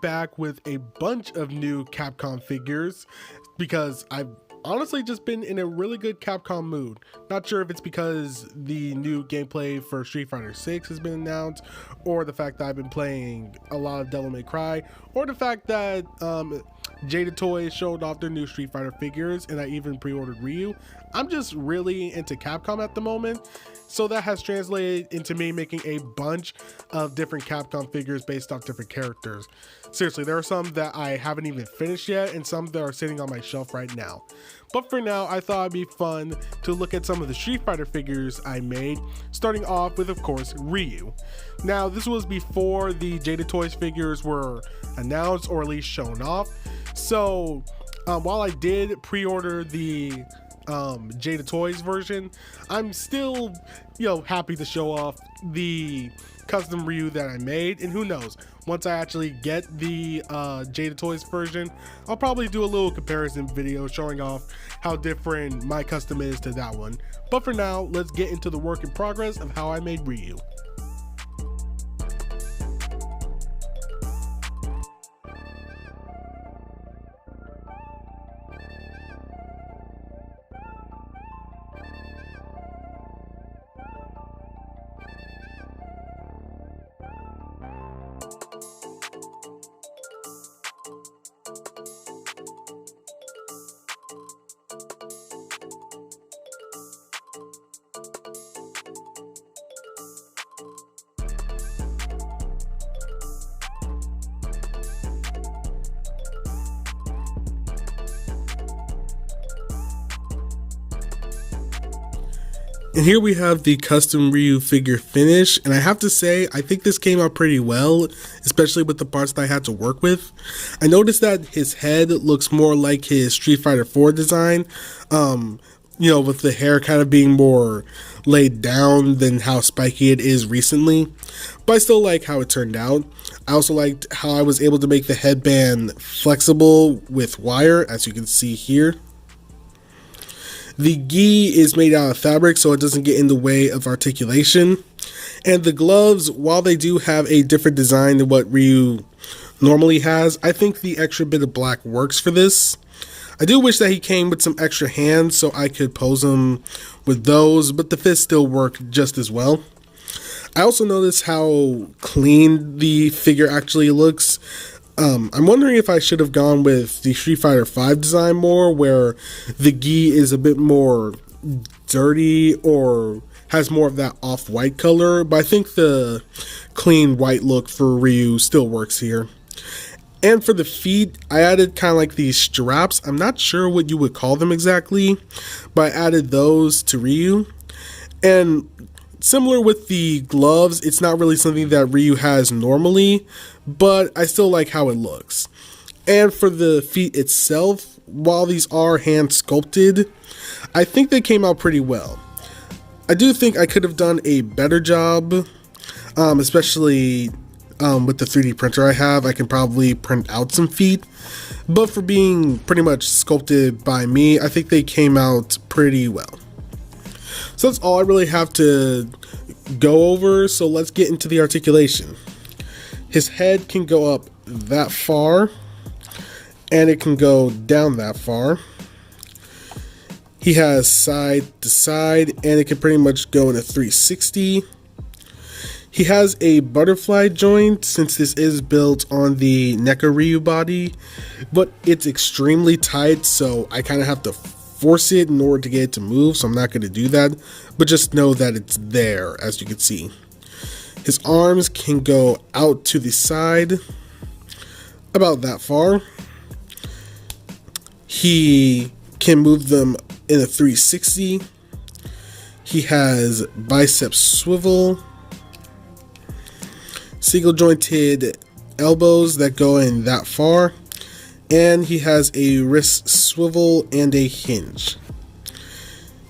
back with a bunch of new Capcom figures because I've honestly just been in a really good Capcom mood. Not sure if it's because the new gameplay for Street Fighter 6 has been announced, or the fact that I've been playing a lot of Devil May Cry, or the fact that Jada Toys showed off their new Street Fighter figures and I even pre-ordered Ryu. I'm just really into Capcom at the moment, so that has translated into me making a bunch of different Capcom figures based off different characters. Seriously, there are some that I haven't even finished yet and some that are sitting on my shelf right now. But for now, I thought it'd be fun to look at some of the Street Fighter figures I made, starting off with, of course, Ryu. Now, this was before the Jada Toys figures were announced or at least shown off. So, while I did pre-order the Jada Toys version, I'm still, happy to show off the custom Ryu that I made, and who knows, once I actually get the Jada Toys version, I'll probably do a little comparison video showing off how different my custom is to that one. But for now, let's get into the work in progress of how I made Ryu. And here we have the custom Ryu figure finish, and I have to say, I think this came out pretty well, especially with the parts that I had to work with. I noticed that his head looks more like his Street Fighter 4 design, with the hair kind of being more laid down than how spiky it is recently. But I still like how it turned out. I also liked how I was able to make the headband flexible with wire, as you can see here. The gi is made out of fabric, so it doesn't get in the way of articulation. And the gloves, while they do have a different design than what Ryu normally has, I think the extra bit of black works for this. I do wish that he came with some extra hands so I could pose him with those, but the fists still work just as well. I also noticed how clean the figure actually looks. I'm wondering if I should have gone with the Street Fighter 5 design more, where the gi is a bit more dirty or has more of that off-white color, but I think the clean white look for Ryu still works here. And for the feet, I added kind of like these straps. I'm not sure what you would call them exactly, but I added those to Ryu. And similar with the gloves, it's not really something that Ryu has normally, but I still like how it looks. And for the feet itself, while these are hand sculpted, I think they came out pretty well. I do think I could have done a better job, especially with the 3D printer I have. I can probably print out some feet, but for being pretty much sculpted by me, I think they came out pretty well. So that's all I really have to go over, so let's get into the articulation. His head can go up that far, and it can go down that far. He has side to side, and it can pretty much go in a 360. He has a butterfly joint, since this is built on the NECA Ryu body, but it's extremely tight, so I kind of have to force it in order to get it to move, so I'm not going to do that, but just know that it's there, as you can see. His arms can go out to the side, about that far. He can move them in a 360. He has bicep swivel, single jointed elbows that go in that far, and he has a wrist swivel and a hinge.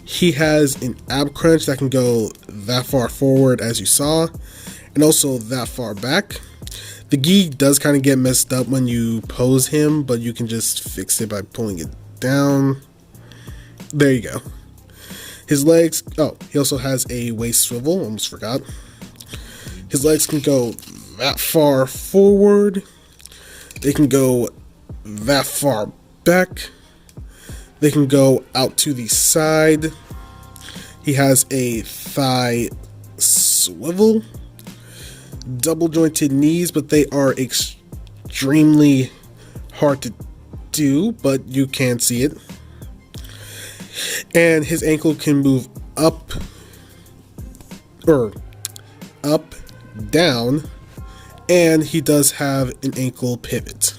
He has an ab crunch that can go that far forward, as you saw, and also that far back. The gi does kind of get messed up when you pose him, but you can just fix it by pulling it down. There you go. His legs, he also has a waist swivel, almost forgot. His legs can go that far forward, They can go that far back. They can go out to the side. He has a thigh swivel. Double jointed knees, but they are extremely hard to do, but you can see it. And his ankle can move up or up, down, and he does have an ankle pivot.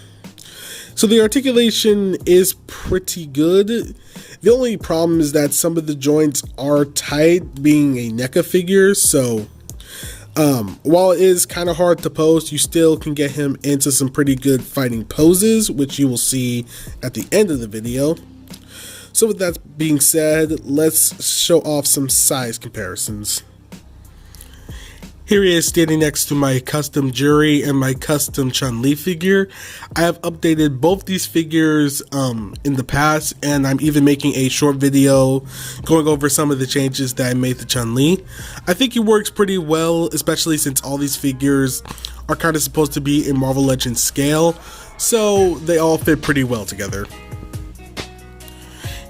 So the articulation is pretty good. The only problem is that some of the joints are tight, being a NECA figure, so while it is kind of hard to pose, you still can get him into some pretty good fighting poses, which you will see at the end of the video. So with that being said, let's show off some size comparisons. Here he is standing next to my custom Jury and my custom Chun-Li figure. I have updated both these figures in the past, and I'm even making a short video going over some of the changes that I made to Chun-Li. I think he works pretty well, especially since all these figures are kind of supposed to be in Marvel Legends scale, so they all fit pretty well together.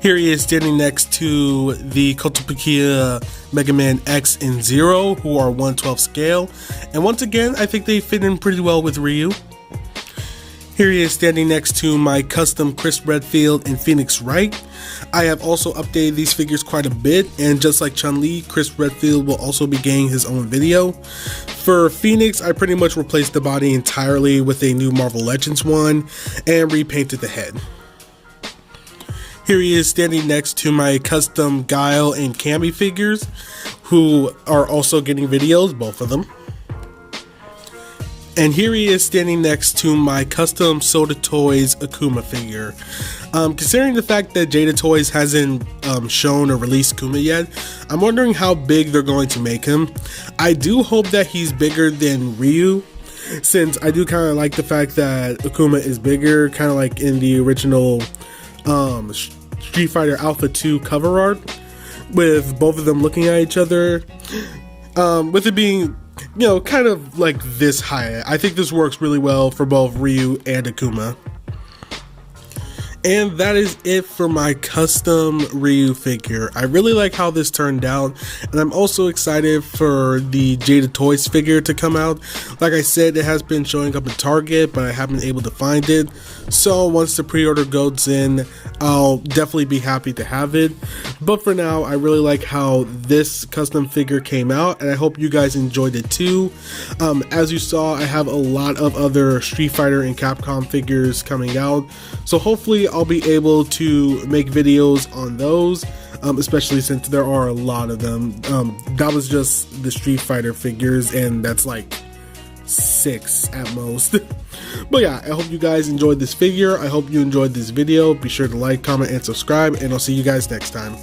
Here he is standing next to the Kotobukiya Mega Man X and Zero, who are 1/12 scale, and once again, I think they fit in pretty well with Ryu. Here he is standing next to my custom Chris Redfield and Phoenix Wright. I have also updated these figures quite a bit, and just like Chun-Li, Chris Redfield will also be getting his own video. For Phoenix, I pretty much replaced the body entirely with a new Marvel Legends one and repainted the head. Here he is standing next to my custom Guile and Cammy figures, who are also getting videos, both of them. And here he is standing next to my custom Soda Toys Akuma figure. Considering the fact that Jada Toys hasn't shown or released Akuma yet, I'm wondering how big they're going to make him. I do hope that he's bigger than Ryu, since I do kind of like the fact that Akuma is bigger, kind of like in the original Street Fighter Alpha 2 cover art, with both of them looking at each other, with it being, you know, kind of like this high. I think this works really well for both Ryu and Akuma. And that is it for my custom Ryu figure. I really like how this turned out, and I'm also excited for the Jada Toys figure to come out. Like I said, it has been showing up at Target, but I haven't been able to find it. So once the pre-order goes in, I'll definitely be happy to have it. But for now, I really like how this custom figure came out, and I hope you guys enjoyed it too. As you saw, I have a lot of other Street Fighter and Capcom figures coming out, so hopefully I'll be able to make videos on those, especially since there are a lot of them. That was just the Street Fighter figures, and that's like 6 at most. But yeah, I hope you guys enjoyed this figure. I hope you enjoyed this video. Be sure to like, comment, and subscribe, and I'll see you guys next time.